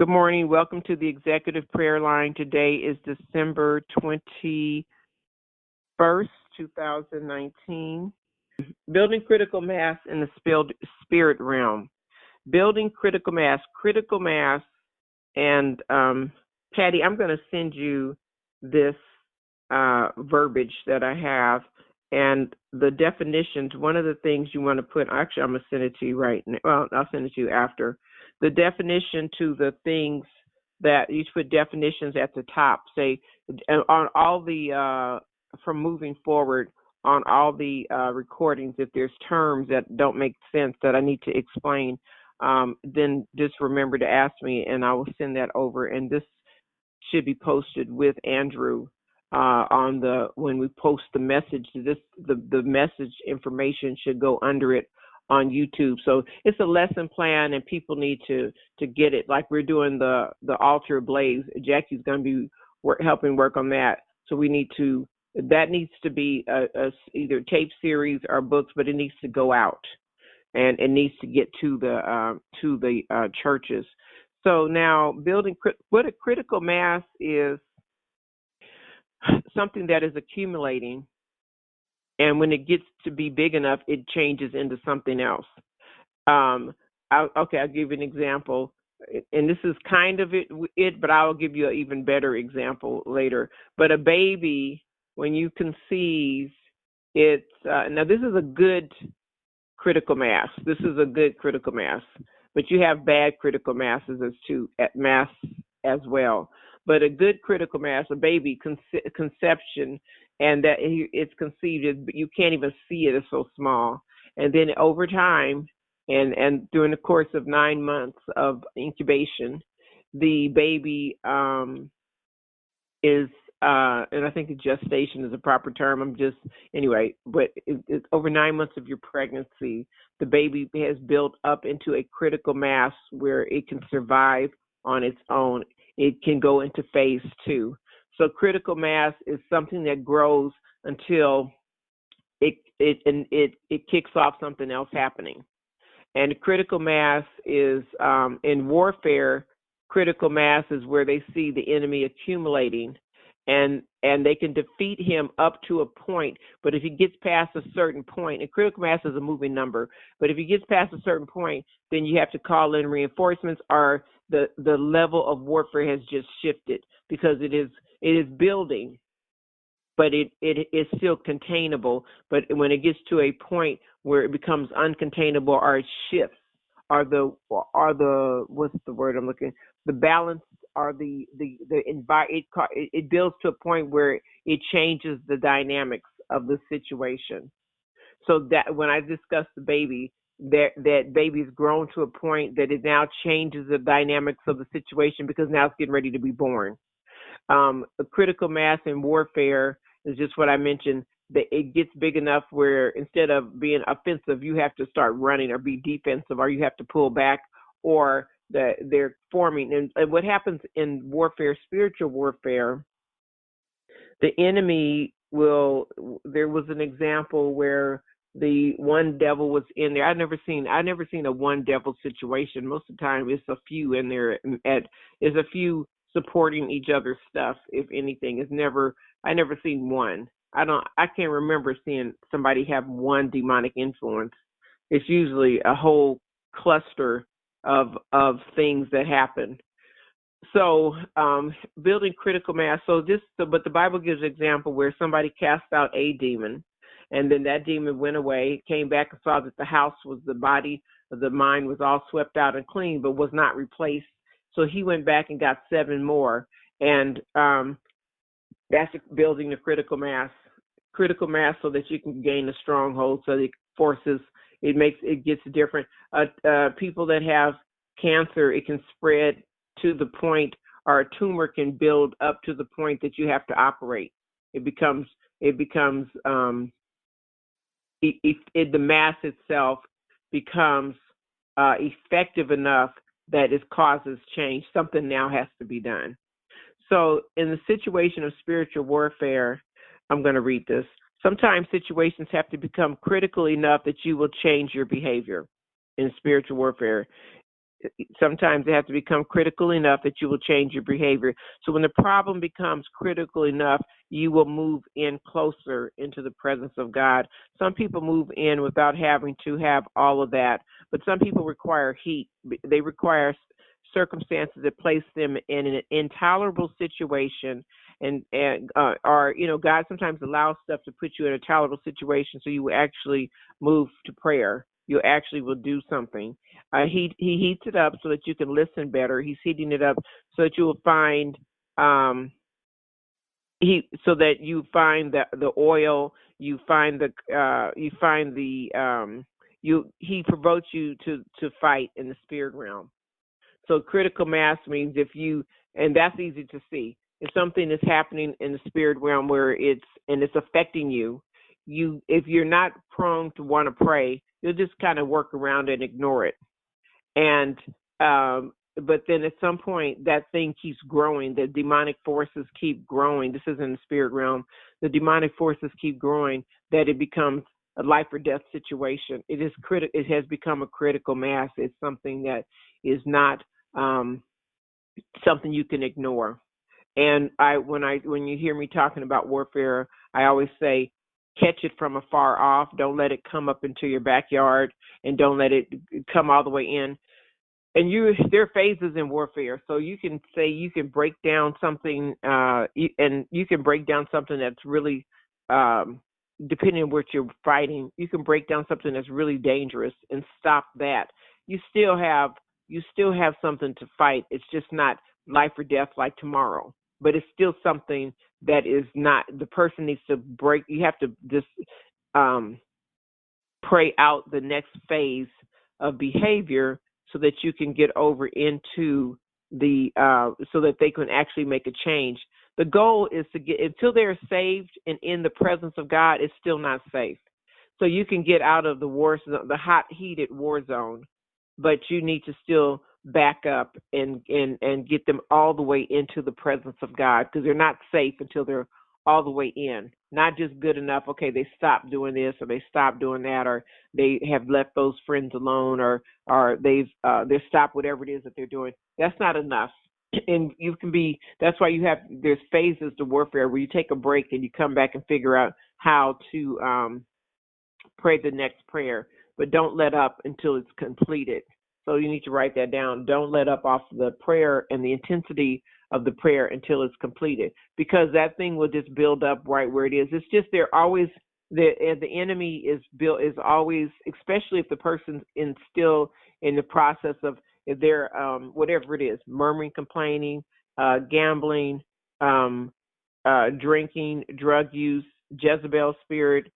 Good morning. Welcome to the Executive Prayer Line. Today is December 21st, 2019. Building critical mass in the spirit realm. Building critical mass. And Patty, I'm going to send you this verbiage that I have and the definitions. One of the things you want to put, actually, I'm going to send it to you right now. Well, I'll send it to you after. The definition to the things that you put definitions at the top, say on all the, from moving forward, on all the recordings, if there's terms that don't make sense that I need to explain, then just remember to ask me and I will send that over. And this should be posted with Andrew on when we post the message. The message information should go under it on YouTube. So it's a lesson plan and people need to get it. Like we're doing the altar blaze. Jackie's going to be helping work on that. So that needs to be a either tape series or books, but it needs to go out and it needs to get to the churches. So now building what a critical mass is, something that is accumulating. And when it gets to be big enough, it changes into something else. I'll give you an example. And this is kind of it, but I'll give you an even better example later. But a baby, when you conceive, it's now this is a good critical mass. This is a good critical mass. But you have bad critical masses as well. But a good critical mass, a baby conception, and that it's conceived, you can't even see it, it's so small. And then over time, and during the course of 9 months of incubation, the baby is, and I think the gestation is a proper term. But it's over 9 months of your pregnancy, the baby has built up into a critical mass where it can survive on its own. It can go into phase 2. So critical mass is something that grows until it kicks off something else happening. And critical mass is in warfare. Critical mass is where they see the enemy accumulating, and they can defeat him up to a point. But if he gets past a certain point, and critical mass is a moving number, but if he gets past a certain point, then you have to call in reinforcements, or the level of warfare has just shifted because it is building, but it is still containable. But when it gets to a point where it becomes uncontainable, or it shifts, or the what's the word I'm looking? The balance, or it builds to a point where it changes the dynamics of the situation. So that when I discuss the baby, that baby's grown to a point that it now changes the dynamics of the situation because now it's getting ready to be born. A critical mass in warfare is just what I mentioned, that it gets big enough where instead of being offensive, you have to start running or be defensive, or you have to pull back, or they're forming. And what happens in warfare, spiritual warfare, the enemy there was an example where the one devil was in there. I've never seen a one devil situation. Most of the time it's a few in there, is a few supporting each other's stuff, if anything. I never seen one. I can't remember seeing somebody have one demonic influence. It's usually a whole cluster of things that happen. So building critical mass. But the Bible gives an example where somebody cast out a demon, and then that demon went away, came back and saw that the body of the mind was all swept out and clean, but was not replaced. So he went back and got 7 more, and that's building the critical mass. Critical mass so that you can gain a stronghold. So it forces, it gets different. People that have cancer, it can spread to the point, or a tumor can build up to the point that you have to operate. The mass itself becomes effective enough that it causes change. Something now has to be done. So in the situation of spiritual warfare, I'm going to read this. Sometimes situations have to become critical enough that you will change your behavior in spiritual warfare. sometimes it has to become critical enough that you will change your behavior. So when the problem becomes critical enough, you will move in closer into the presence of God. Some people move in without having to have all of that, but some people require heat. They require circumstances that place them in an intolerable situation, or God sometimes allows stuff to put you in a tolerable situation so you will actually move to prayer. You actually will do something. He heats it up so that you can listen better. He's heating it up so that you will find so that you find the oil. You find he provokes you to fight in the spirit realm. So critical mass means and that's easy to see. If something is happening in the spirit realm where it's affecting you, if you're not prone to want to pray, you'll just kind of work around and ignore it. And but then at some point that thing keeps growing. The demonic forces keep growing. This is in the spirit realm. The demonic forces keep growing that it becomes a life or death situation. It has become a critical mass. It's something that is not something you can ignore. And when you hear me talking about warfare, I always say, catch it from afar off. Don't let it come up into your backyard, and don't let it come all the way in. And there are phases in warfare. So you can say you can break down something, and you can break down something that's really, depending on what you're fighting, you can break down something that's really dangerous and stop that. You still have something to fight. It's just not life or death like tomorrow, but it's still something that is not. The person needs to break. You have to just pray out the next phase of behavior so that you can get over into so that they can actually make a change. The goal is to get until they're saved and in the presence of God. It's still not safe. So you can get out of the hot, heated war zone, but you need to still back up and get them all the way into the presence of God, because they're not safe until they're all the way in. Not just good enough, okay, they stopped doing this or they stopped doing that, or they have left those friends alone, or they've stopped whatever it is that they're doing. That's not enough. And that's why there's phases to warfare where you take a break and you come back and figure out how to pray the next prayer, but don't let up until it's completed. So you need to write that down. Don't let up off the prayer and the intensity of the prayer until it's completed, because that thing will just build up right where it is. It's just the enemy is always, especially if the person's still in the process of, if they're whatever it is, murmuring, complaining, gambling, drinking, drug use, Jezebel spirit,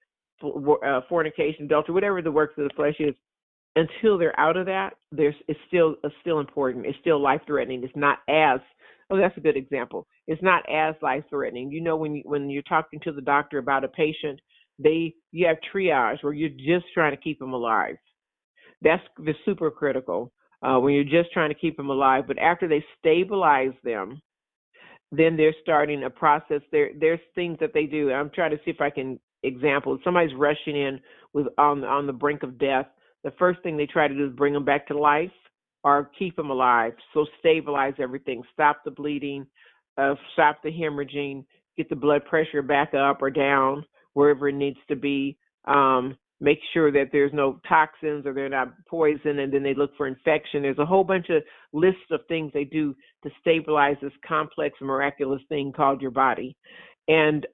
fornication, adultery, whatever the works of the flesh is. Until they're out of that, it's still important. It's still life threatening. It's not as that's a good example. It's not as life threatening. When you're talking to the doctor about a patient, you have triage where you're just trying to keep them alive. That's the super critical when you're just trying to keep them alive. But after they stabilize them, then they're starting a process. There's things that they do. I'm trying to see if I can example. If somebody's rushing in on the brink of death, the first thing they try to do is bring them back to life or keep them alive. So stabilize everything, stop the bleeding, stop the hemorrhaging, get the blood pressure back up or down wherever it needs to be. Make sure that there's no toxins or they're not poison, and then they look for infection. There's a whole bunch of lists of things they do to stabilize this complex, miraculous thing called your body. And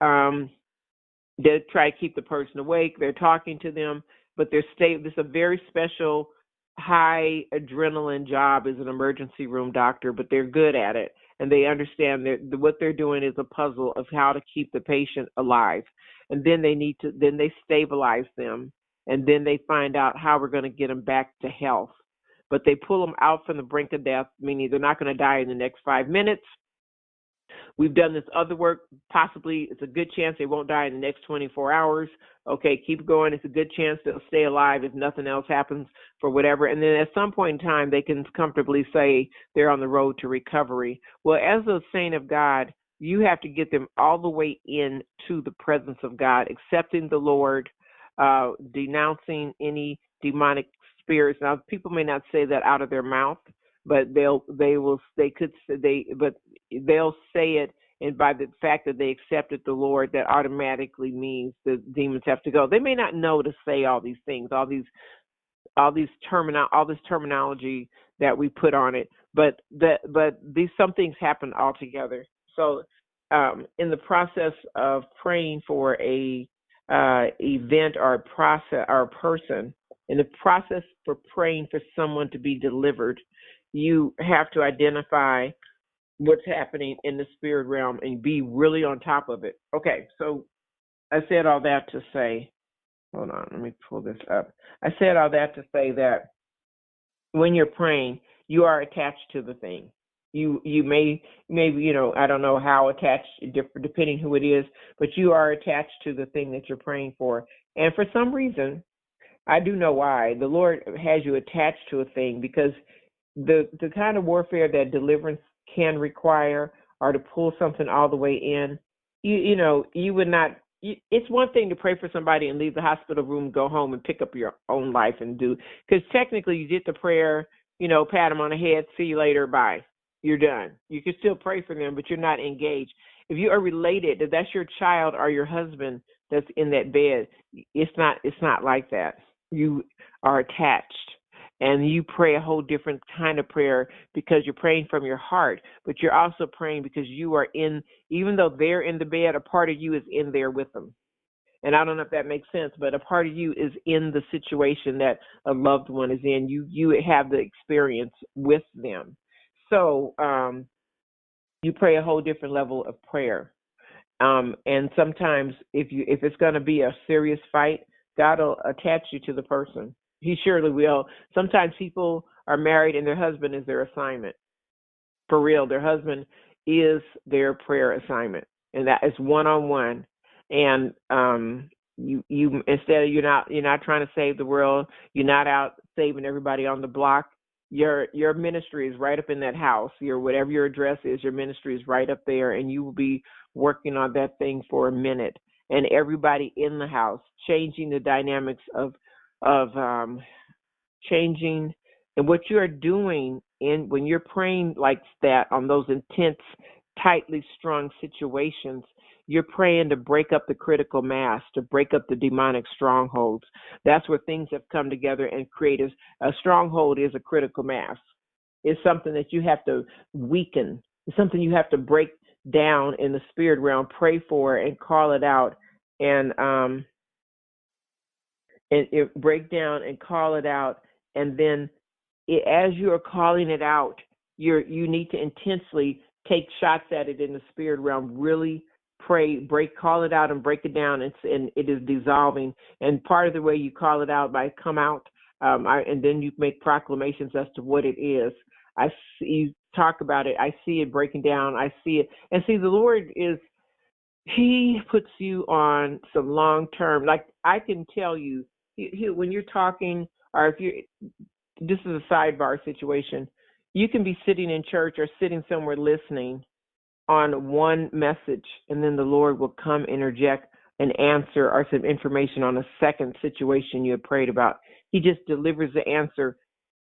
they try to keep the person awake. They're talking to them, but this is a very special, high adrenaline job as an emergency room doctor, but they're good at it. And they understand that what they're doing is a puzzle of how to keep the patient alive. And then they stabilize them. And then they find out how we're going to get them back to health. But they pull them out from the brink of death, meaning they're not going to die in the next 5 minutes. We've done this other work. Possibly it's a good chance they won't die in the next 24 hours. Okay, keep going. It's a good chance they'll stay alive if nothing else happens for whatever. And then at some point in time, they can comfortably say they're on the road to recovery. Well, as a saint of God, you have to get them all the way into the presence of God, accepting the Lord, denouncing any demonic spirits. Now, people may not say that out of their mouth, but they'll say it, and by the fact that they accepted the Lord, that automatically means the demons have to go. They may not know to say all these things, all this terminology that we put on it, but these some things happen altogether. So in the process of praying for a event or a process or a person, in the process for praying for someone to be delivered, you have to identify what's happening in the spirit realm and be really on top of it. Okay, so I said all that to say, hold on, let me pull this up. I said all that to say that when you're praying, you are attached to the thing. You maybe I don't know how attached, depending who it is, but you are attached to the thing that you're praying for. And for some reason, I do know why the Lord has you attached to a thing, because the kind of warfare that deliverance can require, or to pull something all the way in, you would not. It's one thing to pray for somebody and leave the hospital room, go home and pick up your own life and do, because technically you did the prayer, pat them on the head, see you later, bye, you're done. You can still pray for them, but you're not engaged. If you are related, if that's your child or your husband that's in that bed, it's not like that. You are attached. And you pray a whole different kind of prayer, because you're praying from your heart, but you're also praying because you are in, even though they're in the bed, a part of you is in there with them. And I don't know if that makes sense, but a part of you is in the situation that a loved one is in. You have the experience with them. So you pray a whole different level of prayer. And sometimes if it's going to be a serious fight, God will attach you to the person. He surely will. Sometimes people are married and their husband is their assignment. For real, their husband is their prayer assignment, and that is one-on-one. And you instead of you're not trying to save the world, you're not out saving everybody on the block. Your ministry is right up in that house. Whatever your address is, your ministry is right up there, and you will be working on that thing for a minute. And everybody in the house, changing the dynamics of changing, and what you are doing when you're praying like that on those intense, tightly strung situations. You're praying to break up the critical mass, to break up the demonic strongholds. That's where things have come together and create a stronghold is a critical mass. It's something that you have to weaken. It's something you have to break down in the spirit realm, pray for, and call it out, and break down and call it out. And then as you are calling it out, you need to intensely take shots at it in the spirit realm. Really pray, call it out and break it down, and it is dissolving. And part of the way you call it out by come out, and then you make proclamations as to what it is. I see you talk about it. I see it breaking down. I see it, and see the Lord is. He puts you on some long term. Like I can tell you, when you're talking, or if you, this is a sidebar situation. You can be sitting in church or sitting somewhere listening on one message, and then the Lord will come interject an answer or some information on a second situation you had prayed about. He just delivers the answer.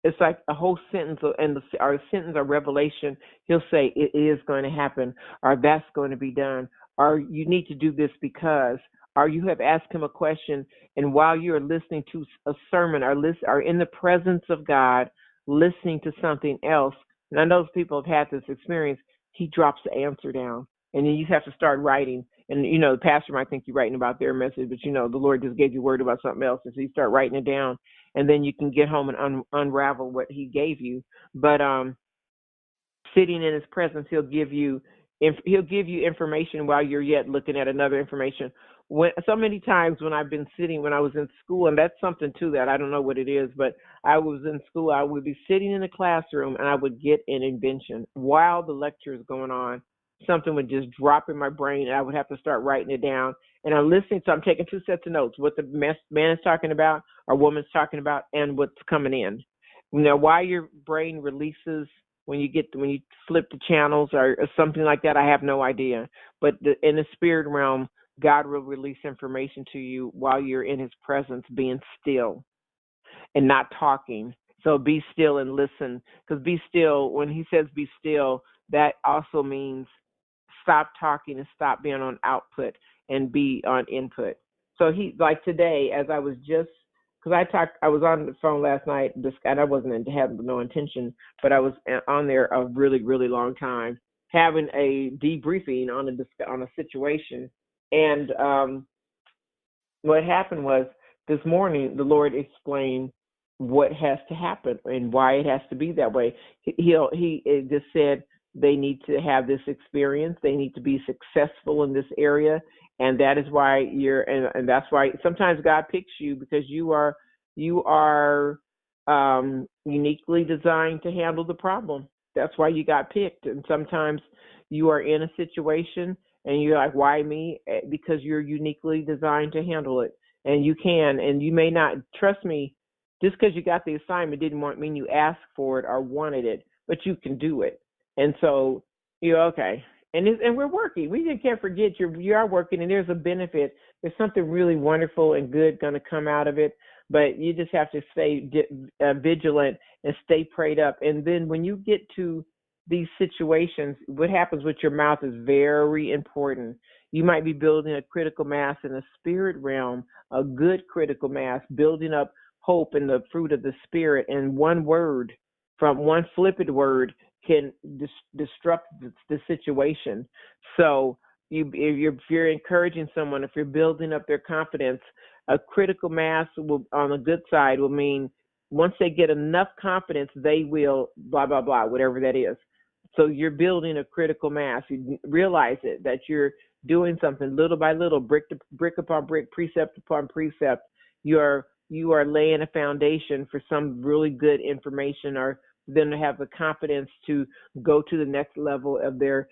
It's like a whole sentence, or a sentence or revelation. He'll say, it is going to happen, or that's going to be done, or you need to do this because, or you have asked him a question, and while you are listening to a sermon, or in the presence of God, listening to something else, and I know those people have had this experience, he drops the answer down, and then you have to start writing. And, the pastor might think you're writing about their message, but, the Lord just gave you word about something else, and so you start writing it down, and then you can get home and unravel what he gave you. But sitting in his presence, he'll give you information while you're yet looking at another information. So many times when I've been sitting, when I was in school, and that's something too that I don't know what it is, but I was in school, I would be sitting in the classroom and I would get an invention while the lecture is going on. Something would just drop in my brain, and I would have to start writing it down. And I'm listening, so I'm taking two sets of notes: what the man is talking about, or woman's talking about, and what's coming in. Why your brain releases when you flip the channels or something like that, I have no idea. But in the spirit realm, God will release information to you while you're in his presence, being still and not talking. So be still and listen, because be still, when he says be still, that also means stop talking and stop being on output and be on input. So he, like today, as I was just, because I was on the phone last night, and I wasn't having no intention, but I was on there a really, really long time, having a debriefing on a situation, and what happened was this morning the Lord explained what has to happen and why it has to be that way. He just said they need to have this experience. They need to be successful in this area, and that is why and that's why sometimes God picks you, because you are uniquely designed to handle the problem. That's why you got picked. And sometimes you are in a situation and you're like, why me? Because you're uniquely designed to handle it. And you can, and you may not, trust me, just because you got the assignment didn't mean you asked for it or wanted it, but you can do it. And so you're okay. And we're working. We just can't forget you are working, and there's a benefit. There's something really wonderful and good going to come out of it. But you just have to stay vigilant and stay prayed up. And then when you get to these situations, what happens with your mouth is very important. You might be building a critical mass in the spirit realm, a good critical mass, building up hope in the fruit of the spirit. And one word, from one flippant word, can disrupt the situation. So if you're encouraging someone, if you're building up their confidence, a critical mass on the good side will mean once they get enough confidence, they will blah, blah, blah, whatever that is. So you're building a critical mass. You realize it, that you're doing something little by little, brick upon brick, precept upon precept. You are laying a foundation for some really good information, or them to have the confidence to go to the next level of their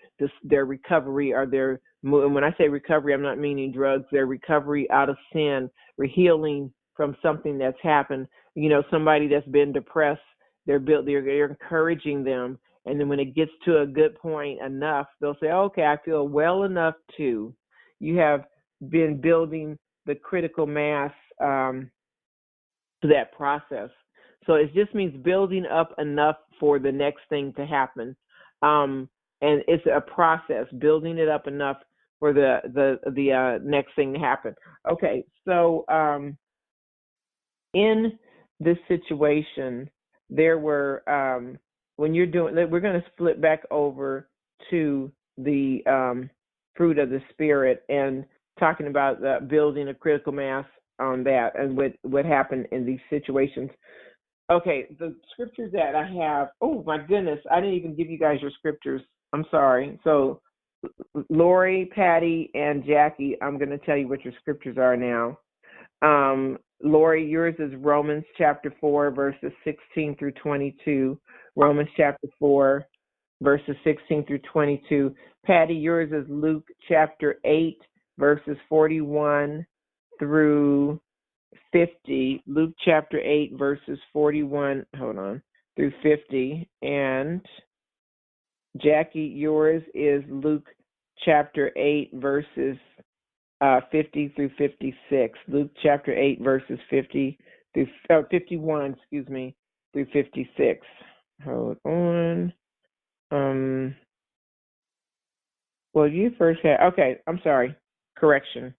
recovery, or their, and when I say recovery, I'm not meaning drugs, their recovery out of sin, or healing from something that's happened. Somebody that's been depressed, they're encouraging them. And then when it gets to a good point enough, they'll say, okay, I feel well enough to. You have been building the critical mass to that process. So it just means building up enough for the next thing to happen. And it's a process, building it up enough for the next thing to happen. Okay, so in this situation, there were, when you're doing, we're going to split back over to the fruit of the Spirit and talking about building a critical mass on that and what happened in these situations. Okay, the scriptures that I have, oh my goodness, I didn't even give you guys your scriptures. I'm sorry. So Lori, Patty, and Jackie, I'm going to tell you what your scriptures are now. Lori, yours is Romans chapter 4, verses 16 through 22. Romans chapter 4, verses 16 through 22. Patty, yours is Luke chapter 8, verses 41 through 50. Luke chapter 8, verses 41, through 50. And Jackie, yours is Luke chapter 8, verses 50 through 56. Luke chapter 8, verses 50 through 51, through 56. Hold on. Well, you first had, okay, I'm sorry. Correction.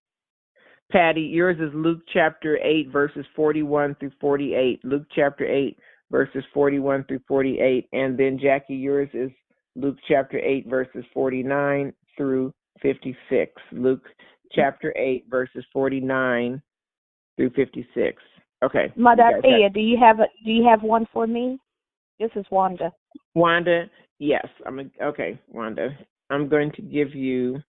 Patty, yours is Luke chapter 8, verses 41 through 48. Luke chapter 8, verses 41 through 48. And then Jackie, yours is Luke chapter 8, verses 49 through 56. Luke chapter 8, verses 49 through 56. Okay. Mother Thea, do you have one for me? This is Wanda. Wanda, yes. Okay, Wanda. I'm going to give you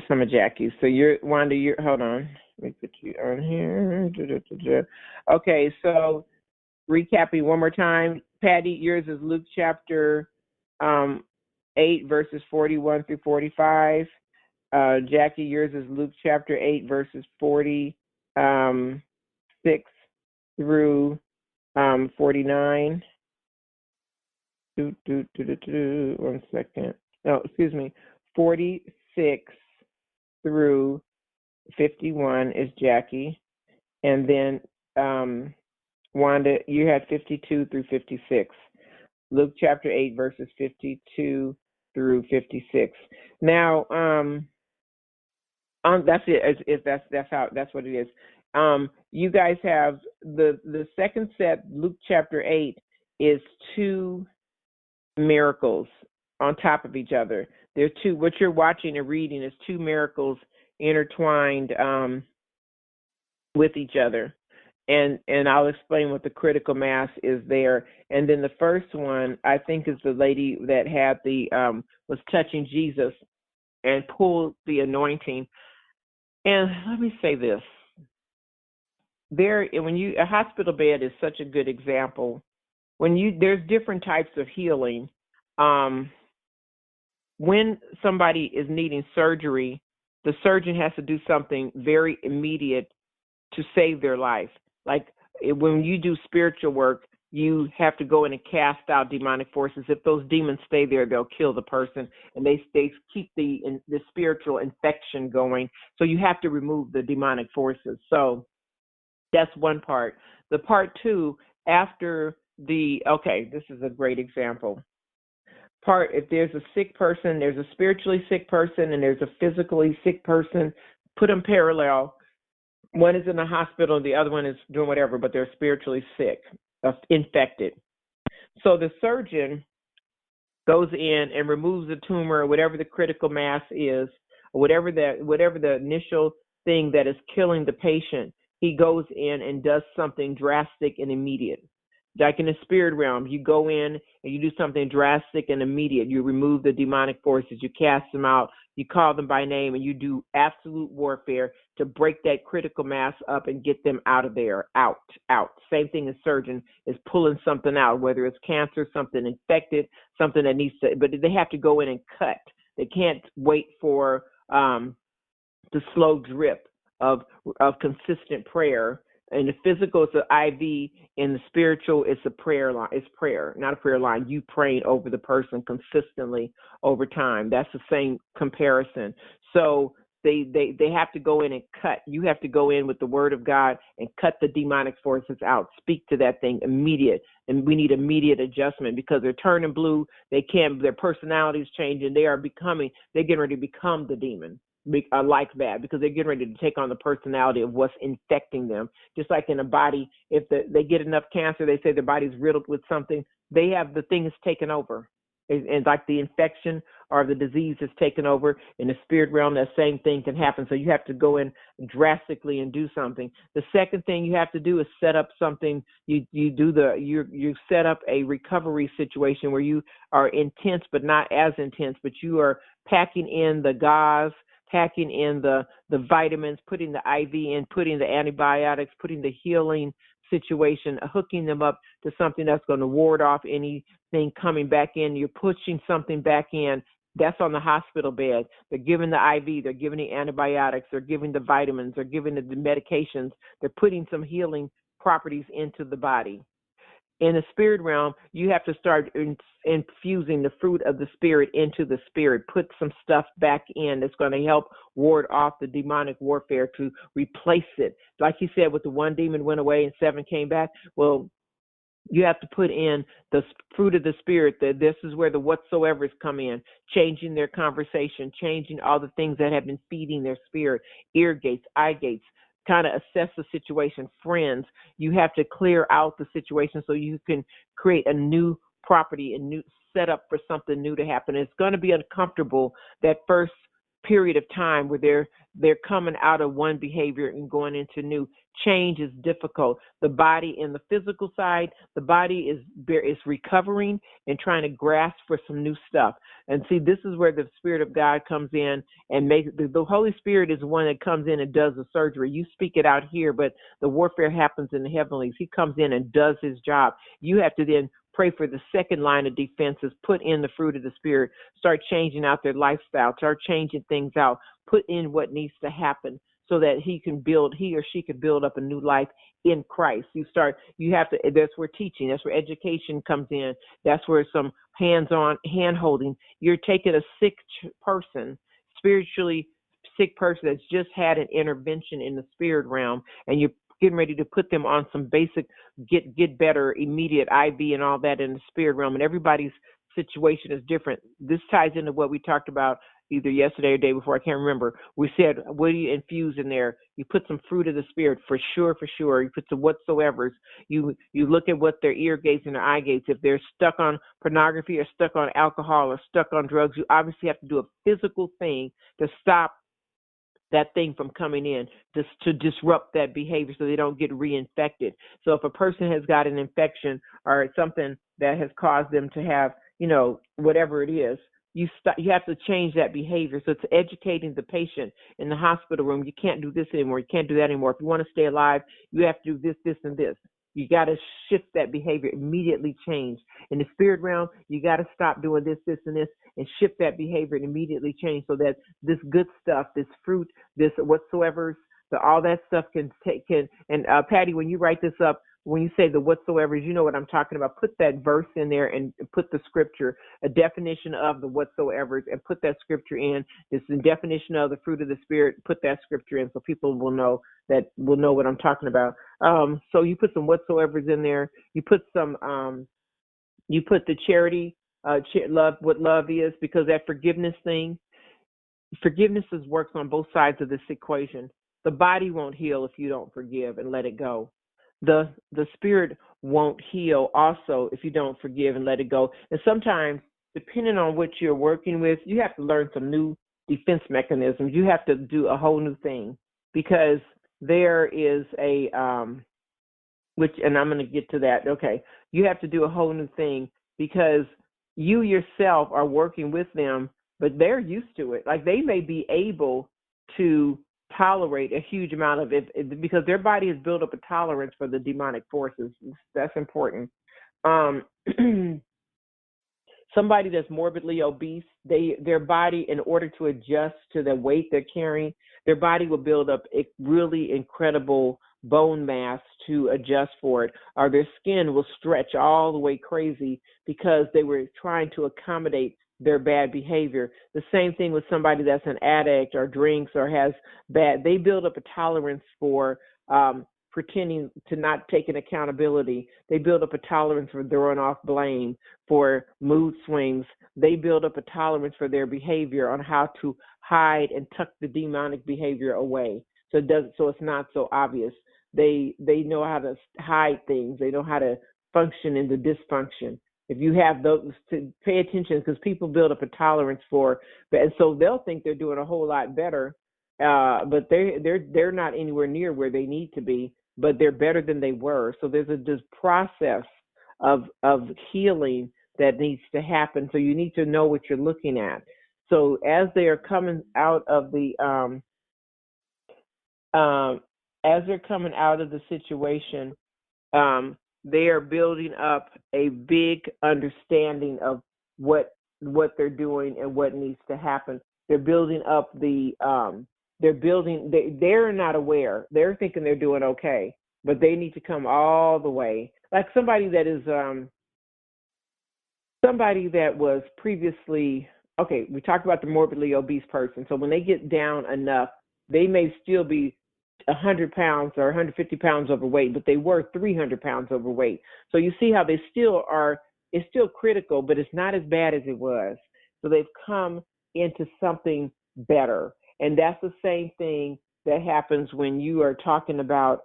some of Jackie's. So Wanda, hold on. Let me put you on here. Okay, so recapping one more time. Patty, yours is Luke chapter 8, verses 41 through 45. Jackie, yours is Luke chapter 8, verses 46 through 49. 1 second. No, excuse me. 46 through 51 is Jackie. And then Wanda, you had 52 through 56. Luke chapter 8, verses 52 through 56. Now, that's it. If that's what it is. You guys have the second set. Luke chapter 8 is two miracles on top of each other. There are two. What you're watching and reading is two miracles intertwined with each other. And I'll explain what the critical mass is there. And then the first one, I think, is the lady that had was touching Jesus and pulled the anointing. And let me say this: a hospital bed is such a good example. There's different types of healing. When somebody is needing surgery, the surgeon has to do something very immediate to save their life. Like when you do spiritual work, you have to go in and cast out demonic forces. If those demons stay there, they'll kill the person, and they keep the spiritual infection going. So you have to remove the demonic forces. So that's one part. The part two, after this is a great example. If there's a sick person, there's a spiritually sick person, and there's a physically sick person, put them parallel. One is in the hospital, and the other one is doing whatever, but they're spiritually sick, infected. So the surgeon goes in and removes the tumor, or whatever the critical mass is, or whatever the initial thing that is killing the patient. He goes in and does something drastic and immediate. Like in the spirit realm, you go in and you do something drastic and immediate. You remove the demonic forces, you cast them out, you call them by name, and you do absolute warfare to break that critical mass up and get them out of there, out. Same thing as surgeon is pulling something out, whether it's cancer, something infected, something that needs to, but they have to go in and cut. They can't wait for the slow drip of consistent prayer. In the physical, it's an IV. In the spiritual, it's a prayer line. It's prayer, not a prayer line. You praying over the person consistently over time. That's the same comparison. So they have to go in and cut. You have to go in with the word of God and cut the demonic forces out. Speak to that thing immediate. And we need immediate adjustment because they're turning blue. Their personalities changing. They're getting ready to become the demon. Like that, because they're getting ready to take on the personality of what's infecting them. Just like in a body, if they get enough cancer, they say their body's riddled with something, the thing is taken over. And like the infection or the disease is taken over. In the spirit realm, that same thing can happen. So you have to go in drastically and do something. The second thing you have to do is set up something. You set up a recovery situation where you are intense, but not as intense, but you are packing in the gauze, packing in the vitamins, putting the IV in, putting the antibiotics, putting the healing situation, hooking them up to something that's going to ward off anything coming back in. You're pushing something back in. That's on the hospital bed. They're giving the IV. They're giving the antibiotics. They're giving the vitamins. They're giving the medications. They're putting some healing properties into the body. In the spirit realm, you have to start infusing the fruit of the spirit into the spirit. Put some stuff back in that's going to help ward off the demonic warfare to replace it. Like you said, with the one demon went away and 7 came back. Well, you have to put in the fruit of the spirit. That this is where the whatsoevers come in, changing their conversation, changing all the things that have been feeding their spirit, ear gates, eye gates. Kind of assess the situation. Friends, you have to clear out the situation so you can create a new property, a new setup for something new to happen. It's going to be uncomfortable that first period of time where they're coming out of one behavior and going into new. Change is difficult. The body, in the physical side, the body is recovering and trying to grasp for some new stuff. And see, this is where the Spirit of God comes in and makes the Holy Spirit is the one that comes in and does the surgery. You speak it out here, but the warfare happens in the heavenlies. He comes in and does his job. You have to then pray for the second line of defenses, put in the fruit of the Spirit, start changing out their lifestyle, start changing things out, put in what needs to happen so that he or she can build up a new life in Christ. That's where teaching, that's where education comes in. That's where some hands-on hand-holding. You're taking a sick person, spiritually sick person that's just had an intervention in the spirit realm, and you're getting ready to put them on some basic get better immediate IV and all that in the spirit realm, and everybody's situation is different. This ties into what we talked about either yesterday or day before, I can't remember. We said, what do you infuse in there? You put some fruit of the spirit for sure, for sure. You put some whatsoevers. You look at what their ear gates and their eye gates. If they're stuck on pornography or stuck on alcohol or stuck on drugs, you obviously have to do a physical thing to stop that thing from coming in, just to disrupt that behavior so they don't get reinfected. So if a person has got an infection or something that has caused them to have, whatever it is, you have to change that behavior. So it's educating the patient in the hospital room. You can't do this anymore. You can't do that anymore. If you want to stay alive, you have to do this, this, and this. You got to shift that behavior, immediately change. In the spirit realm, you got to stop doing this, this, and this, and shift that behavior and immediately change so that this good stuff, this fruit, this whatsoever, all that stuff and Patty, when you write this up, when you say the whatsoevers, you know what I'm talking about. Put that verse in there and put the scripture, a definition of the whatsoevers, and put that scripture in. It's the definition of the fruit of the spirit. Put that scripture in so people will know what I'm talking about. So you put some whatsoevers in there. You put some, you put the charity, love, what love is, because that forgiveness thing, forgiveness works on both sides of this equation. The body won't heal if you don't forgive and let it go. The spirit won't heal also if you don't forgive and let it go. And sometimes, depending on what you're working with, you have to learn some new defense mechanisms. You have to do a whole new thing, because there is a and I'm going to get to that. Okay, you have to do a whole new thing because you yourself are working with them, but they're used to it. Like, they may be able to tolerate a huge amount of it because their body has built up a tolerance for the demonic forces. That's important. Somebody that's morbidly obese, their body, in order to adjust to the weight they're carrying, their body will build up a really incredible bone mass to adjust for it, or their skin will stretch all the way crazy because they were trying to accommodate their bad behavior. The same thing with somebody that's an addict or drinks or has they build up a tolerance for pretending to not take an accountability. They build up a tolerance for throwing off blame, for mood swings. They build up a tolerance for their behavior on how to hide and tuck the demonic behavior away. So it's not so obvious. They know how to hide things. They know how to function in the dysfunction. If you have those, to pay attention, because people build up a tolerance for, and so they'll think they're doing a whole lot better, but they're not anywhere near where they need to be, but they're better than they were. So there's this process of healing that needs to happen. So you need to know what you're looking at. So as they are coming out of the situation, they are building up a big understanding of what they're doing and what needs to happen. They're building up they're not aware. They're thinking they're doing okay, but they need to come all the way. Like somebody that was previously, okay, we talked about the morbidly obese person. So when they get down enough, they may still be 100 pounds or 150 pounds overweight, but they were 300 pounds overweight. So you see how they still are, it's still critical, but it's not as bad as it was. So they've come into something better. And that's the same thing that happens when you are talking about,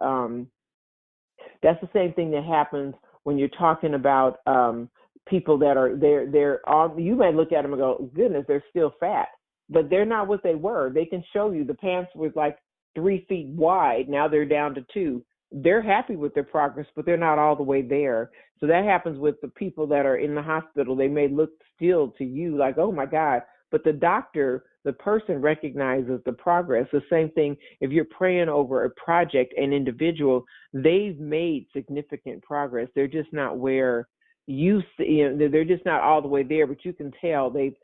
that's the same thing that happens when you're talking about people that are, they're all, you may look at them and go, goodness, they're still fat, but they're not what they were. They can show you the pants was like 3 feet wide. Now they're down to 2. They're happy with their progress, but they're not all the way there. So that happens with the people that are in the hospital. They may look still to you like, oh my God, but the doctor, the person recognizes the progress. The same thing if you're praying over a project, an individual, they've made significant progress. They're just not where you see, they're just not all the way there, but you can tell they've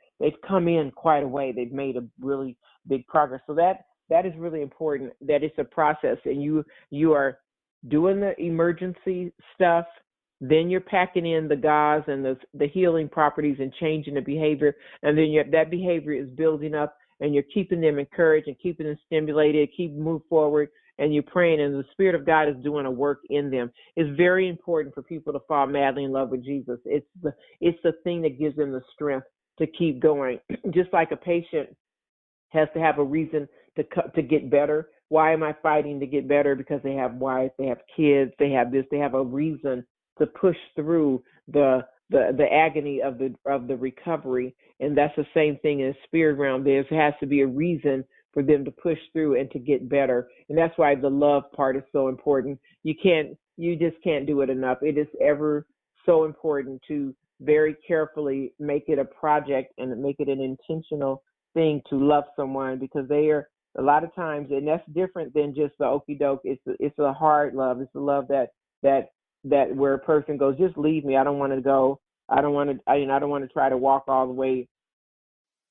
come in quite a way. They've made a really big progress. So that is really important, that it's a process, and you are doing the emergency stuff, then you're packing in the gauze and the healing properties and changing the behavior, and then that behavior is building up, and you're keeping them encouraged and keeping them stimulated, keep move forward, and you're praying, and the Spirit of God is doing a work in them. It's very important for people to fall madly in love with Jesus. It's the thing that gives them the strength to keep going. Just like a patient has to have a reason to get better. Why am I fighting to get better? Because they have wives, they have kids, they have this, they have a reason to push through the agony of the recovery. And that's the same thing in the spirit realm. There has to be a reason for them to push through and to get better. And that's why the love part is so important. You just can't do it enough. It is ever so important to very carefully make it a project and make it an intentional thing to love someone, because they are a lot of times, and that's different than just the okie doke. It's a hard love. It's a love that where a person goes, just leave me. I don't want to go. I don't want to try to walk all the way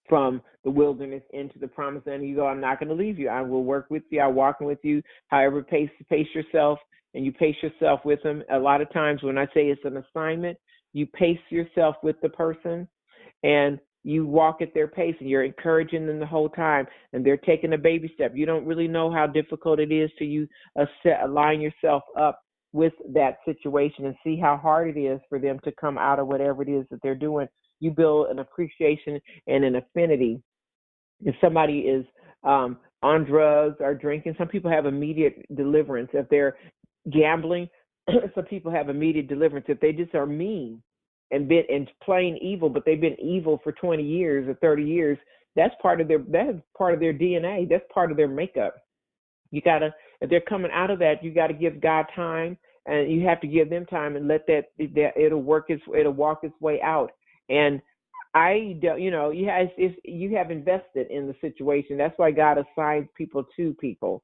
from the wilderness into the promised land. You go, I'm not going to leave you. I will work with you. I'll walk with you. However, pace yourself, and you pace yourself with them. A lot of times when I say it's an assignment, you pace yourself with the person, and you walk at their pace, and you're encouraging them the whole time, and they're taking a baby step. You don't really know how difficult it is to you align yourself up with that situation and see how hard it is for them to come out of whatever it is that they're doing. You build an appreciation and an affinity. If somebody is on drugs or drinking, some people have immediate deliverance. If they're gambling, some people have immediate deliverance. If they just are mean and plain evil, but they've been evil for 20 years or 30 years, that's part of their DNA. That's part of their makeup. You gotta, if they're coming out of that, you gotta give God time, and you have to give them time and let that it'll walk its way out. And I don't, you have invested in the situation. That's why God assigns people to people.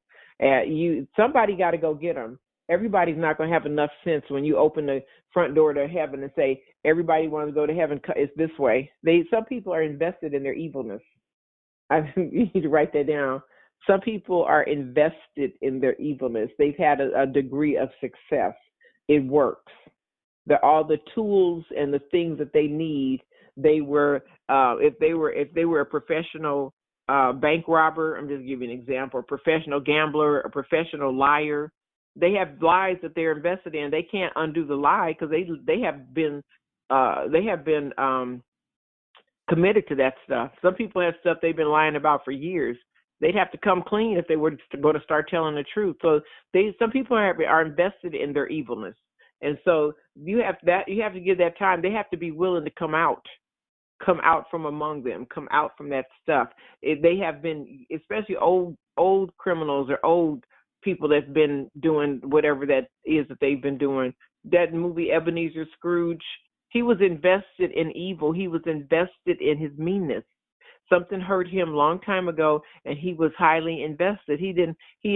Somebody got to go get them. Everybody's not going to have enough sense when you open the front door to heaven and say, everybody wants to go to heaven, it's this way. Some people are invested in their evilness. You need to write that down. Some people are invested in their evilness. They've had a degree of success. It works. All the tools and the things that they need. They were, if they were a professional bank robber, I'm just giving an example, a professional gambler, a professional liar. They have lies that they're invested in. They can't undo the lie because they have been committed to that stuff. Some people have stuff they've been lying about for years. They'd have to come clean if they were going to start telling the truth. So some people are invested in their evilness, and so you have to give that time. They have to be willing to come out from among them, come out from that stuff. They have been, especially old criminals or old people that's been doing whatever that is that they've been doing. That movie Ebenezer Scrooge, he was invested in evil. He was invested in his meanness. Something hurt him a long time ago, and he was highly invested. He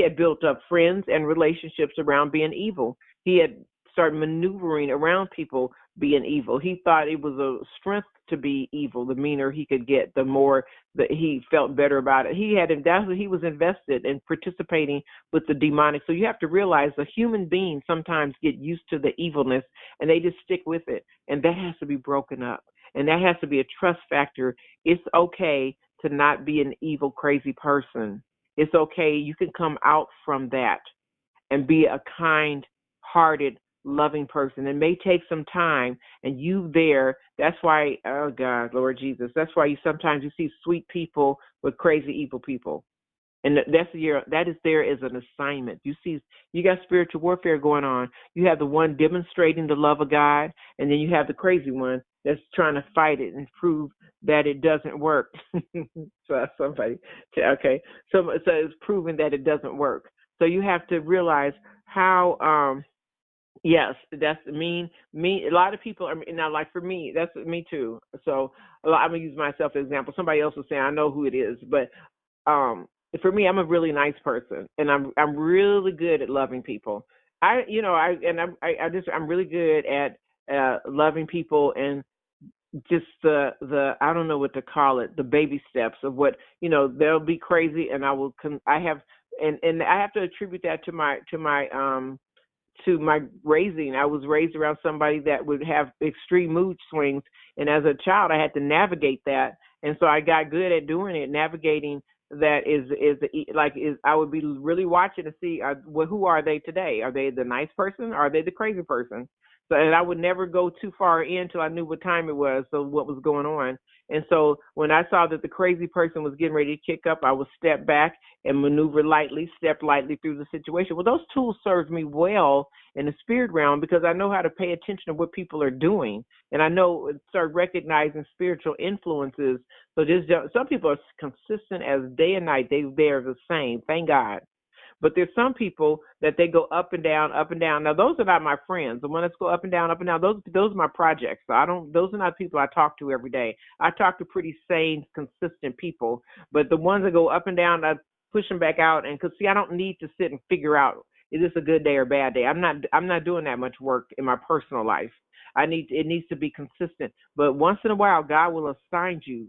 had built up friends and relationships around being evil. He had started maneuvering around people being evil. He thought it was a strength to be evil. The meaner he could get, the more that he felt better about it. That's what he was invested in, participating with the demonic. So you have to realize the human beings sometimes get used to the evilness and they just stick with it. And that has to be broken up. And that has to be a trust factor. It's okay to not be an evil, crazy person. It's okay. You can come out from that and be a kind-hearted, loving person. It may take some time, and that's why, oh God, Lord Jesus, that's why sometimes you see sweet people with crazy evil people. And that is there as an assignment. You got spiritual warfare going on. You have the one demonstrating the love of God, and then you have the crazy one that's trying to fight it and prove that it doesn't work. So somebody, okay. So it's proving that it doesn't work. So you have to realize how, yes, that's me. A lot of people are now, like for me, that's me too. So I'm gonna use myself as an example. Somebody else will say, I know who it is, but for me, I'm a really nice person, and I'm really good at loving people. I'm really good at loving people, and just the I don't know what to call it, the baby steps of what, they'll be crazy, and I have to attribute that to my raising. I was raised around somebody that would have extreme mood swings, and as a child I had to navigate that, and so I got good at doing it, navigating that is I would be really watching to see who are they today? Are they the nice person? Or are they the crazy person? So, and I would never go too far in till I knew what time it was, so what was going on. And so when I saw that the crazy person was getting ready to kick up, I would step back and maneuver lightly, step lightly through the situation. Well, those tools served me well in the spirit realm because I know how to pay attention to what people are doing, and I know start recognizing spiritual influences. So just some people are consistent as day and night. They're the same. Thank God. But there's some people that they go up and down, up and down. Now those are not my friends. The ones that go up and down, up and down. Those are my projects. So I don't. Those are not people I talk to every day. I talk to pretty sane, consistent people. But the ones that go up and down, I push them back out. And because see, I don't need to sit and figure out is this a good day or bad day. I'm not doing that much work in my personal life. It needs to be consistent. But once in a while, God will assign you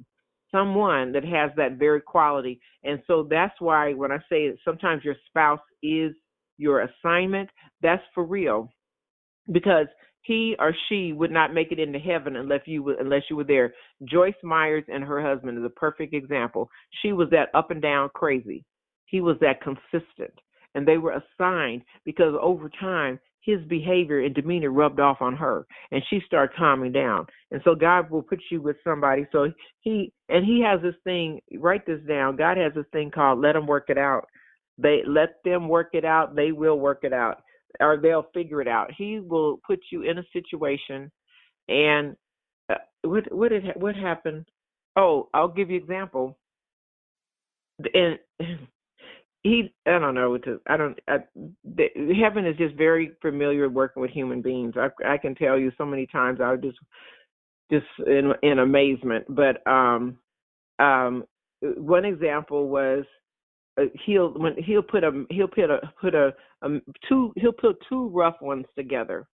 someone that has that very quality. And so that's why when I say sometimes your spouse is your assignment, that's for real, because he or she would not make it into heaven unless you were there. Joyce Myers and her husband is a perfect example. She was that up and down crazy. He was that consistent. And they were assigned because over time, his behavior and demeanor rubbed off on her, and she started calming down. And so God will put you with somebody. So he has this thing, write this down. God has this thing called let them work it out. They let them work it out. They will work it out, or they'll figure it out. He will put you in a situation, and what happened? Oh, I'll give you an example. And I don't know what to, I don't, heaven is just very familiar with working with human beings. I can tell you so many times I was just in amazement. But one example was he'll put two rough ones together,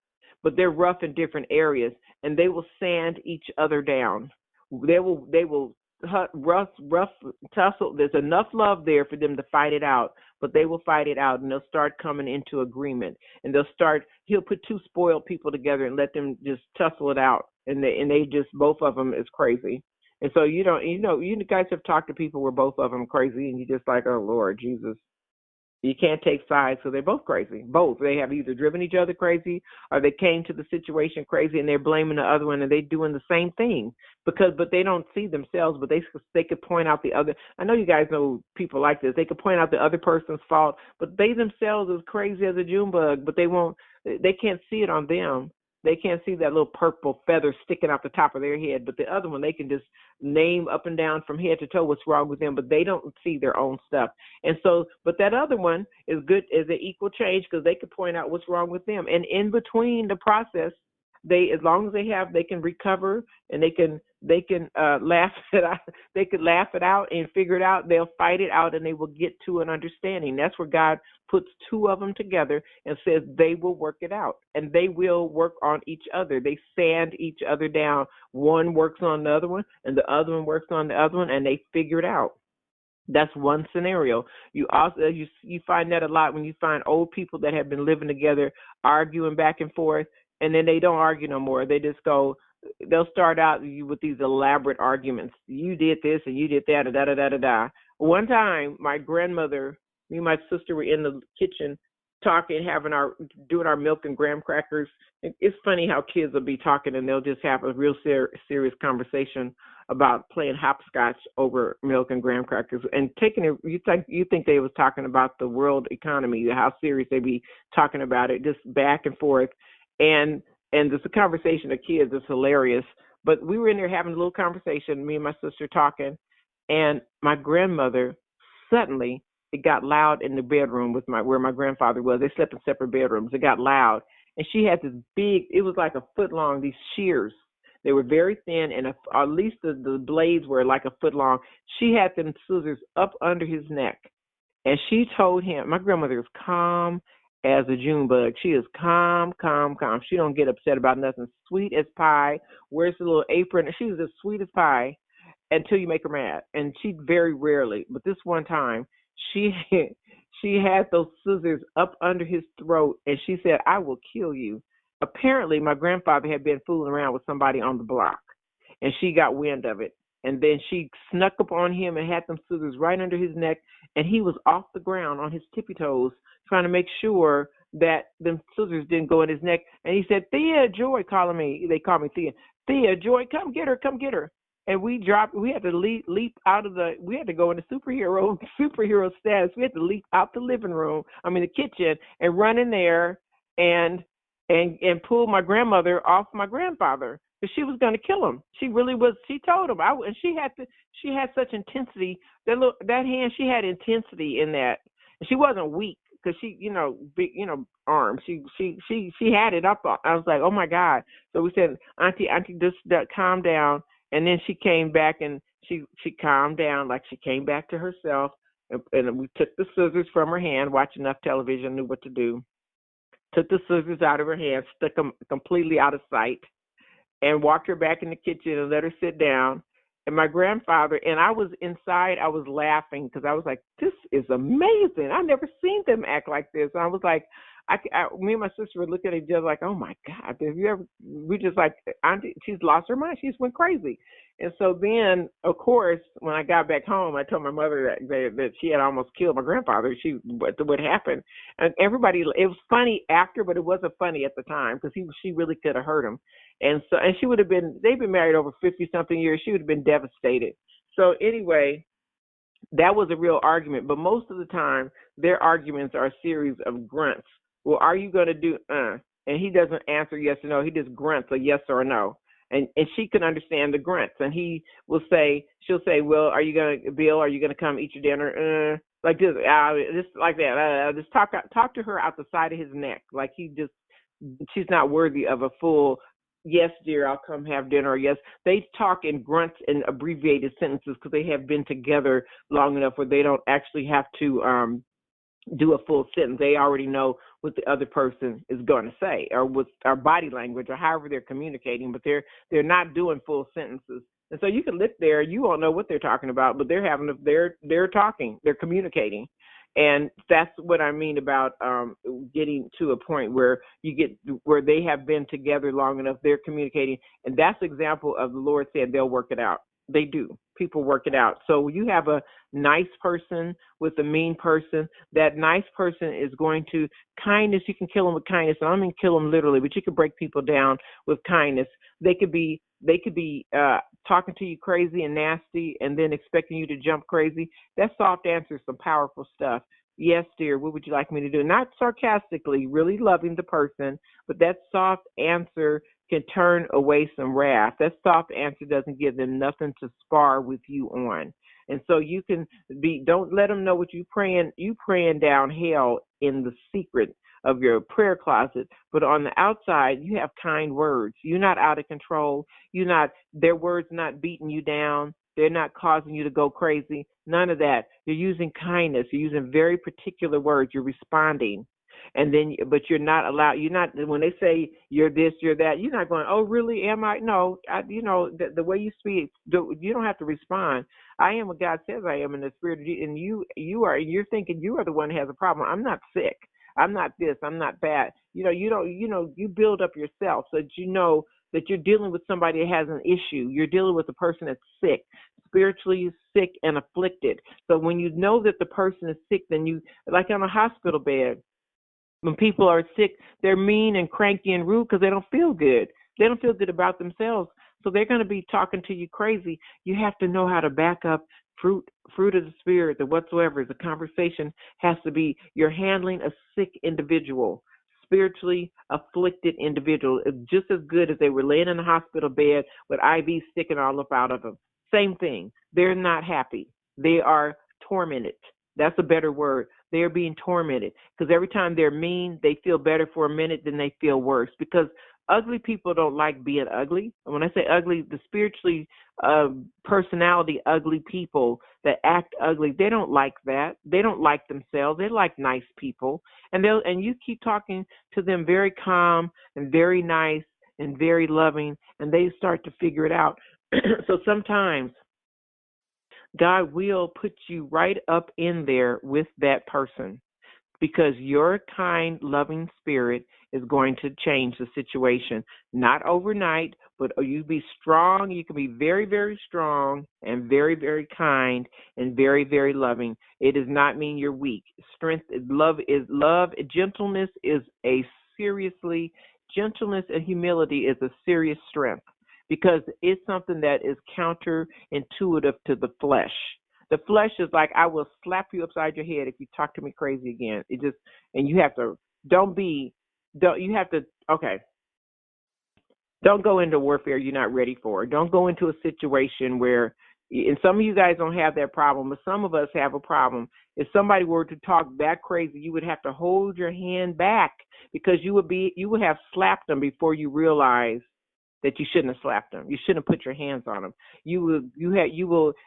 but they're rough in different areas, and they will sand each other down. They will rough tussle. There's enough love there for them to fight it out, but they will fight it out, and they'll start coming into agreement. And he'll put two spoiled people together and let them just tussle it out, and they just both of them is crazy. And so you guys have talked to people where both of them crazy, and you're just like, oh Lord Jesus, you can't take sides. So they're both crazy. Both. They have either driven each other crazy, or they came to the situation crazy, and they're blaming the other one, and they're doing the same thing but they don't see themselves. But they could point out the other. I know you guys know people like this. They could point out the other person's fault, but they themselves is crazy as a June bug. But they won't. They can't see it on them. They can't see that little purple feather sticking out the top of their head, but the other one, they can just name up and down from head to toe what's wrong with them, but they don't see their own stuff. And so, but that other one is good, is an equal change because they can point out what's wrong with them. And in between the process, as long as they can recover, and they can laugh it out. They could laugh it out and figure it out. They'll fight it out, and they will get to an understanding. That's where God puts two of them together and says they will work it out, and they will work on each other. They sand each other down. One works on the other one, and the other one works on the other one, and they figure it out. That's one scenario. You also you find that a lot when you find old people that have been living together, arguing back and forth, and then they don't argue no more. They just go. They'll start out with these elaborate arguments. You did this and you did that, da da da da da. One time, my grandmother, me and my sister were in the kitchen talking, doing our milk and graham crackers. It's funny how kids will be talking and they'll just have a real serious conversation about playing hopscotch over milk and graham crackers and taking it. You think they was talking about the world economy, how serious they be talking about it, just back and forth. And there's a conversation of kids is hilarious. But we were in there having a little conversation, me and my sister talking, and my grandmother, suddenly, it got loud in the bedroom where my grandfather was. They slept in separate bedrooms. It got loud. And she had this big, it was like a foot long, these shears. They were very thin, and at least the blades were like a foot long. She had them scissors up under his neck. And she told him, my grandmother is calm as a June bug. She is calm. She don't get upset about nothing. Sweet as pie. Wears a little apron. She was as sweet as pie until you make her mad. And she very rarely, but this one time, she had those scissors up under his throat, and she said, I will kill you. Apparently, my grandfather had been fooling around with somebody on the block, and she got wind of it. And then she snuck up on him and had them scissors right under his neck, and he was off the ground on his tippy toes trying to make sure that them scissors didn't go in his neck. And he said, Thea, Joy, calling me. They call me Thea. Thea, Joy, come get her, come get her. And we had to leap out of we had to go into superhero status. We had to leap out the the kitchen, and run in there and pull my grandmother off my grandfather, because she was going to kill him. She really was. She told him. And she had such intensity. That hand, she had intensity in that. And she wasn't weak, because she, big, arms. She had it up. I was like, oh my God. So we said, Auntie, just calm down. And then she came back, and she calmed down, like she came back to herself. And we took the scissors from her hand, watched enough television, knew what to do. Took the scissors out of her hand, stuck them completely out of sight, and walked her back in the kitchen and let her sit down. And my grandfather, and I was inside, I was laughing, because I was like, this is amazing. I've never seen them act like this. And I was like, me and my sister were looking at each other like, oh my God, we just like, Auntie, she's lost her mind. She just went crazy. And so then, of course, when I got back home, I told my mother that she had almost killed my grandfather. What happened? And everybody, it was funny after, but it wasn't funny at the time, because she really could have hurt him. And so, and she would have been, they've been married over 50 something years. She would have been devastated. So anyway, that was a real argument. But most of the time, their arguments are a series of grunts. Well, are you going to do, And he doesn't answer yes or no. He just grunts a yes or a no. And she can understand the grunts. And she'll say, well, are you going to come eat your dinner? Like this, just like that. Just talk to her out the side of his neck. Like she's not worthy of a full, yes, dear, I'll come have dinner. Or yes, they talk in grunts and abbreviated sentences, because they have been together long enough where they don't actually have to do a full sentence. They already know what the other person is going to say, or with our body language, or however they're communicating, but they're not doing full sentences. And so you can live there, you won't know what they're talking about, but they're talking, they're communicating. And that's what I mean about getting to a point where where they have been together long enough, they're communicating. And that's an example of the Lord said they'll work it out. They do. People work it out. So you have a nice person with a mean person. That nice person is going to kindness. You can kill them with kindness. And I don't mean kill them literally, but you can break people down with kindness. They could be talking to you crazy and nasty, and then expecting you to jump crazy. That soft answer is some powerful stuff. Yes, dear, what would you like me to do? Not sarcastically, really loving the person, but that soft answer can turn away some wrath. That soft answer doesn't give them nothing to spar with you on. And so you can don't let them know what you praying down hell in the secret of your prayer closet, but on the outside, you have kind words. You're not out of control. Their words not beating you down. They're not causing you to go crazy. None of that. You're using kindness. You're using very particular words. You're responding. And then, but you're not, when they say you're this, you're that, you're not going, oh, really, am I? No, the way you speak, you don't have to respond. I am what God says I am in the spirit, and you're thinking you are the one who has a problem. I'm not sick. I'm not this. I'm not that. You build up yourself so that you know that you're dealing with somebody that has an issue. You're dealing with a person that's sick, spiritually sick and afflicted. So when you know that the person is sick, then you, like on a hospital bed, when people are sick, they're mean and cranky and rude because they don't feel good. They don't feel good about themselves. So they're going to be talking to you crazy. You have to know how to back up fruit of the spirit, the whatsoever. The conversation has to be, you're handling a sick individual, spiritually afflicted individual, just as good as they were laying in a hospital bed with IVs sticking all up out of them. Same thing. They're not happy. They are tormented. That's a better word. They are being tormented because every time they're mean, they feel better for a minute, then they feel worse, because ugly people don't like being ugly. And when I say ugly, the spiritually personality ugly people that act ugly, they don't like that. They don't like themselves. They like nice people. And you keep talking to them very calm and very nice and very loving, and they start to figure it out. So sometimes God will put you right up in there with that person. because your kind, loving spirit is going to change the situation. Not overnight, but you be strong. You can be very, very strong and very, very kind and very, very loving. It does not mean you're weak. Strength, love is love. Gentleness is a seriously, gentleness and humility is a serious strength because it's something that is counterintuitive to the flesh. The flesh is like, I will slap you upside your head if you talk to me crazy again. It just, and you have to, you have to, okay, don't go into warfare you're not ready for. Don't go into a situation where, and some of you guys don't have that problem, but some of us have a problem. If somebody were to talk that crazy, you would have to hold your hand back because you would have slapped them before you realize that you shouldn't have slapped them. You shouldn't have put your hands on them. You will,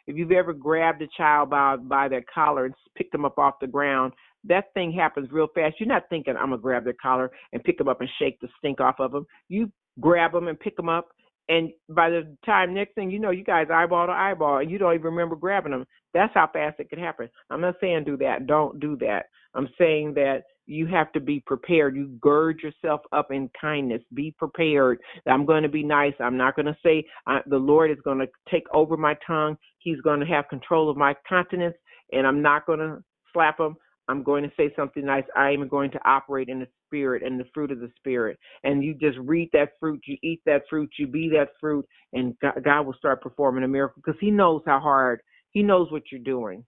if you've ever grabbed a child by their collar and picked them up off the ground, that thing happens real fast. You're not thinking, I'm going to grab their collar and pick them up and shake the stink off of them. You grab them and pick them up, and by the time, next thing you know, you guys eyeball to eyeball, and you don't even remember grabbing them. That's how fast it can happen. I'm not saying do that. Don't do that. I'm saying that you have to be prepared. You gird yourself up in kindness. Be prepared. I'm going to be nice. I'm not going to say the Lord is going to take over my tongue. He's going to have control of my countenance, and I'm not going to slap him. I'm going to say something nice. I am going to operate in the spirit and the fruit of the spirit. And you just read that fruit, you eat that fruit, you be that fruit, and God will start performing a miracle because he knows how hard, he knows what you're doing.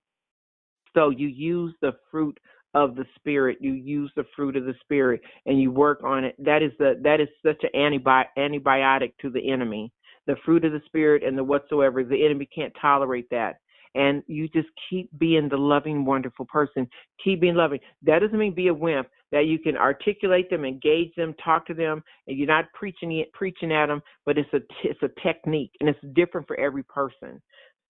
So you use the fruit of the spirit, you use the fruit of the spirit, and you work on it. That is such an antibiotic to the enemy. The fruit of the spirit and the whatsoever, the enemy can't tolerate that. And you just keep being the loving, wonderful person. Keep being loving. That doesn't mean be a wimp. That you can articulate them, engage them, talk to them, and you're not preaching at them, but it's a technique, and it's different for every person.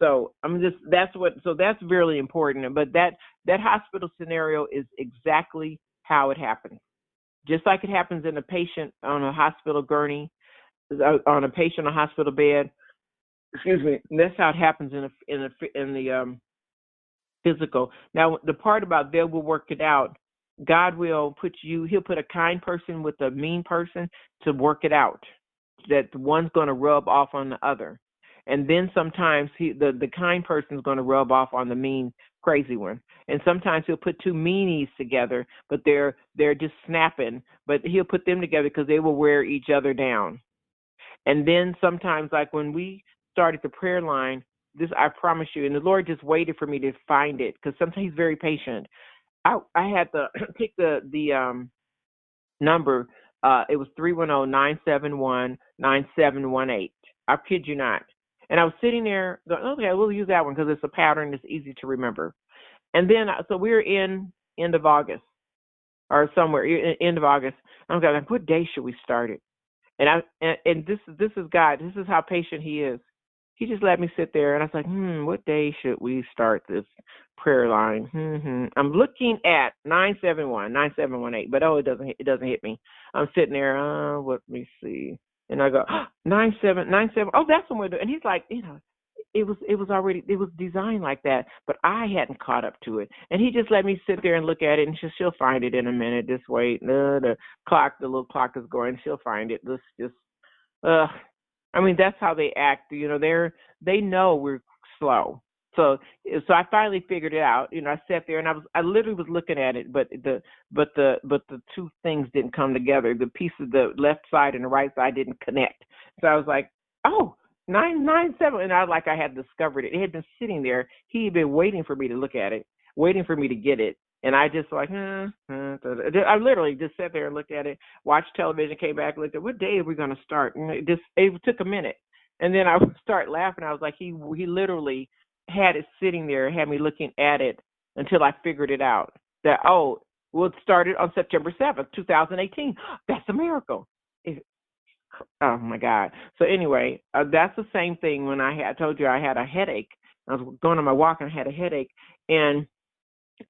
So that's really important. But that hospital scenario is exactly how it happens. Just like it happens in a patient on a hospital gurney, on a patient on a hospital bed. Excuse me. And that's how it happens in the physical. Now, the part about they will work it out. God will he'll put a kind person with a mean person to work it out. That one's going to rub off on the other. And then sometimes the kind person's going to rub off on the mean, crazy one. And sometimes he'll put two meanies together, but they're just snapping. But he'll put them together because they will wear each other down. And then sometimes, like when we started the prayer line, this I promise you, and the Lord just waited for me to find it because sometimes He's very patient. I had to pick the number. It was 310-971-9718. I kid you not. And I was sitting there going, okay, we'll use that one because it's a pattern that's easy to remember. And then, so we were in end of August or somewhere, end of August. I'm going, what day should we start it? And this is God. This is how patient He is. He just let me sit there, and I was like, what day should we start this prayer line? I'm looking at 971-9718, but it doesn't hit me. I'm sitting there, let me see, and I go 9797. Oh, that's when we're doing. And He's like, it was designed like that, but I hadn't caught up to it. And He just let me sit there and look at it, and she'll find it in a minute. Just wait. The little clock is going. She'll find it. I mean, that's how they act. They know we're slow. So I finally figured it out. I sat there and I literally was looking at it, but the two things didn't come together. The piece of the left side and the right side didn't connect. So I was like, oh, 997, and I had discovered it. It had been sitting there. He had been waiting for me to look at it, waiting for me to get it. And I just I literally just sat there and looked at it, watched television, came back, looked at what day are we going to start? And it took a minute. And then I would start laughing. I was like, he literally had it sitting there, had me looking at it until I figured it out. That, we'll start it on September 7th, 2018. That's a miracle. Oh, my God. So anyway, that's the same thing when I told you I had a headache. I was going on my walk and I had a headache. And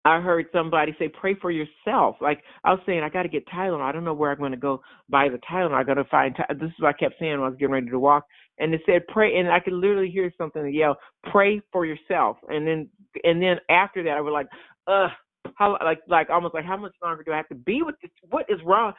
I heard somebody say, pray for yourself. Like I was saying, I got to get Tylenol. I don't know where I'm going to go buy the Tylenol. I got to find, this is what I kept saying when I was getting ready to walk. And it said, pray. And I could literally hear something yell, pray for yourself. And then after that, I was like, How like almost like how much longer do I have to be with this? What is wrong?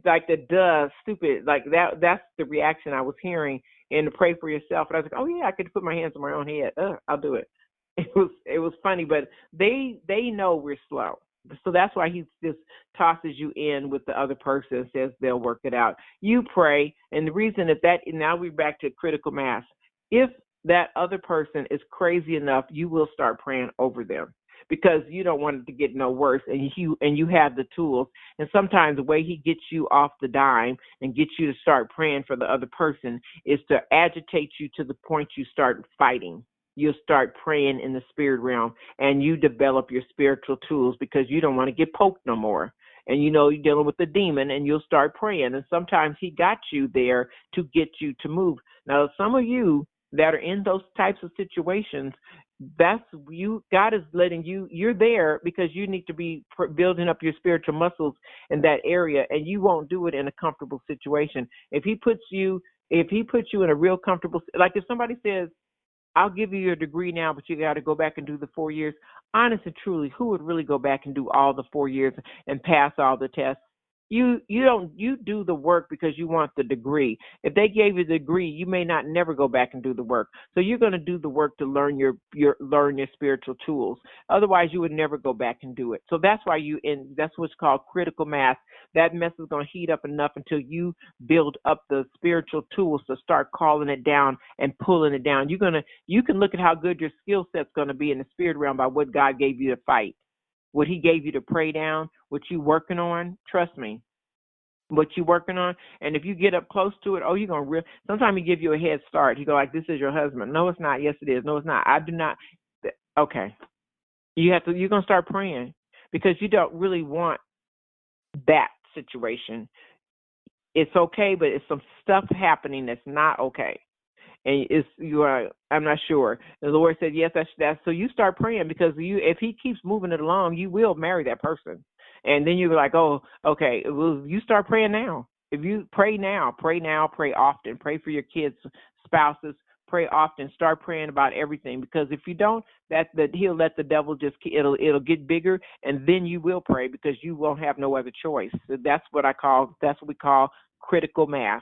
Like the stupid like that's the reaction I was hearing in the pray for yourself. And I was like, oh yeah, I could put my hands on my own head. I'll do it. It was funny, but they know we're slow. So that's why he just tosses you in with the other person and says they'll work it out. You pray, and the reason that now we're back to critical mass. If that other person is crazy enough, you will start praying over them because you don't want it to get no worse, and you have the tools. And sometimes the way he gets you off the dime and gets you to start praying for the other person is to agitate you to the point you start fighting. You'll start praying in the spirit realm, and you develop your spiritual tools because you don't want to get poked no more. And you're dealing with the demon, and you'll start praying. And sometimes he got you there to get you to move. Now, some of you that are in those types of situations, that's you. God is letting you. You're there because you need to be building up your spiritual muscles in that area, and you won't do it in a comfortable situation. If he puts you in a real comfortable, like if somebody says, I'll give you your degree now, but you got to go back and do the 4 years. Honest and truly, who would really go back and do all the 4 years and pass all the tests? You do the work because you want the degree. If they gave you the degree, you may not never go back and do the work. So you're going to do the work to learn your spiritual tools. Otherwise, you would never go back and do it. So that's why that's what's called critical mass. That mess is going to heat up enough until you build up the spiritual tools to start calling it down and pulling it down. You can look at how good your skill set's going to be in the spirit realm by what God gave you to fight. What he gave you to pray down, what you working on, trust me, what you working on. And if you get up close to it, you're going to sometimes he give you a head start. He go like, this is your husband. No, it's not. Yes, it is. No, it's not. I do not. Okay. You're going to start praying because you don't really want that situation. It's okay, but it's some stuff happening that's not okay. And I'm not sure. The Lord said, yes, that's so you start praying because if he keeps moving it along, you will marry that person. And then you're like, oh, okay, well, you start praying now. If you pray now, pray often, pray for your kids, spouses, pray often, start praying about everything. Because if you don't, that he'll let the devil it'll get bigger, and then you will pray because you won't have no other choice. So that's what we call critical mass.